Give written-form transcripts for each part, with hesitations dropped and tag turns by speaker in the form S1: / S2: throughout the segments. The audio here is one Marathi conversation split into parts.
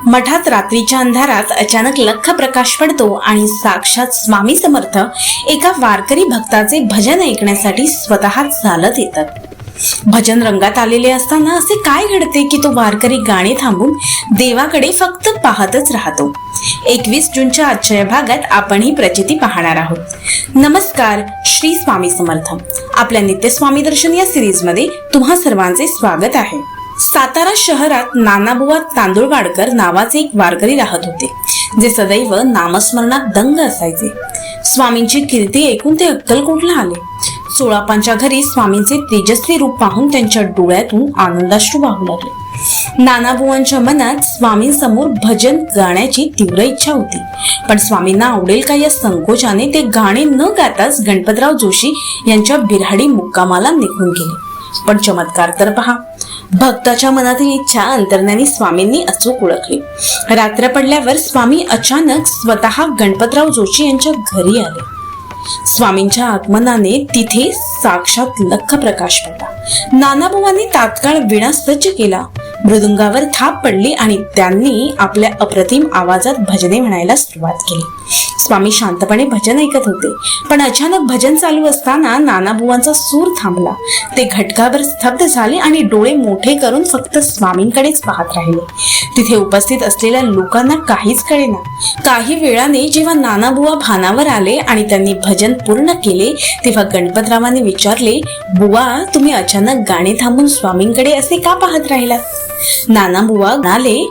S1: मठात रात्रीच्या अंधारात अचानक लख्ख प्रकाश पडतो आणि साक्षात स्वामी समर्थ एका वारकरी भक्ताचे भजन ऐकण्यासाठी स्वतः चालत येतात. भजन रंगात आलेले असताना असे काय घडते की तो वारकरी गाणे थांबून देवाकडे फक्त पाहतच राहतो. 21 जूनच्या आजच्या या भागात आपण ही प्रचिती पाहणार आहोत. नमस्कार, श्री स्वामी समर्थ. आपल्या नित्य स्वामी दर्शन या सिरीज मध्ये तुम्हा सर्वांचे स्वागत आहे. सातारा शहरात नानाबुवा तांदुळवाडकर नावाचे एक वारकरी राहत होते, जे सदैव नामस्मरणात दंग असायचे. स्वामींची कीर्ती ऐकून ते अक्कलकोटला आले. 16पांच्या घरी स्वामींचे तेजस्वी रूप पाहून त्यांच्या डोळ्यातून आनंदाश्रू वाहू लागले. नानाबुवांच्या मनात स्वामींसमोर भजन गाण्याची तीव्र इच्छा होती, पण स्वामींना आवडेल का या संकोचाने ते गाणे न गाताच गणपतराव जोशी यांच्या बिऱ्हाडी मुक्कामाला निघून गेले. पण चमत्कार तर पहा, भक्ताच्या मनातील इच्छा अंतर्ज्ञानी स्वामींनी अचूक ओळखली. रात्र पडल्यावर स्वामी अचानक स्वतः गणपतराव जोशी यांच्या घरी आले. स्वामींच्या आगमनाने तिथे साक्षात लख्ख प्रकाश पडला. नानाबुवांनी तात्काळ विणा सज्ज केला, मृदुंगावर थाप पडली आणि त्यांनी आपल्या अप्रतिम आवाजात भजने म्हणायला सुरुवात केली. स्वामी शांतपणे भजन ऐकत होते, पण अचानक भजन चालू असताना नानाबुवांचा सूर थांबला. ते घटकाभर स्तब्ध झाले आणि डोळे मोठे करून फक्त स्वामींकडेच पाहत राहिले. तिथे उपस्थित असलेल्या लोकांना काहीच कळेना. काही वेळाने जेव्हा नानाबुवा भानावर आले आणि त्यांनी भजन पूर्ण केले, तेव्हा गणपतरावांनी विचारले, बुवा, तुम्ही अचानक गाणे थांबून स्वामींकडे असे का पाहत राहिलात? नानाबुवा म्हणाले,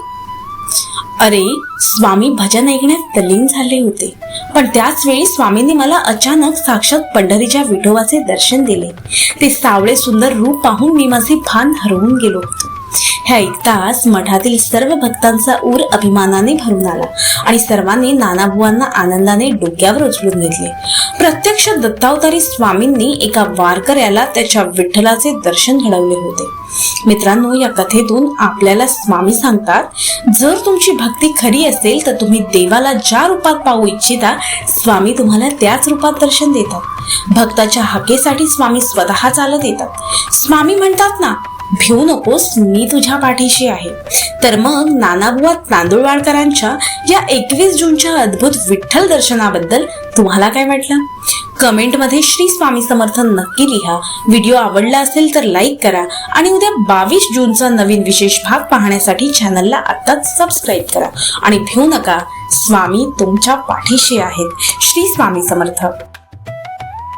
S1: अरे, स्वामी भजन ऐकण्यात तल्लीन झाले होते, पण त्याच वेळी स्वामींनी मला अचानक साक्षात पंढरीच्या विठोबाचे दर्शन दिले. ते सावळे सुंदर रूप पाहून मी माझे भान हरवून गेलो होतो. हे ऐकताच मठातील सर्व भक्तांचा ऊर अभिमानाने भरून आला आणि सर्वांनी नानाबुवांना आनंदाने डोक्यावर उचलून घेतले. प्रत्यक्ष दत्तावतारी स्वामींनी एका वारकऱ्याला त्याच्या विठ्ठलाचे दर्शन घडवले होते. मित्रांनो, या कथेतून आपल्याला स्वामी सांगतात, जर तुमची भक्ती खरी असेल तर तुम्ही देवाला ज्या रूपात पाहू इच्छिता, स्वामी तुम्हाला त्याच रूपात दर्शन देतात. भक्ताच्या हाकेसाठी स्वामी स्वतः चालत येतात. स्वामी म्हणतात ना, भिवू नकोस, मी तुझ्या पाठीशी आहे. तर मग नानाबुवा तांदुळवाडकरांच्या या 21 जूनच्या अद्भुत विठ्ठल दर्शनाबद्दल तुम्हाला काय वाटलं? कमेंट मध्ये श्री स्वामी समर्थ नक्की लिहा. व्हिडिओ आवडला असेल तर लाईक करा आणि उद्या 22 जूनचा नवीन विशेष भाग पाहण्यासाठी चॅनलला आताच सबस्क्राईब करा. आणि भिवू नका, स्वामी तुमच्या पाठीशी आहेत. श्री स्वामी समर्थ.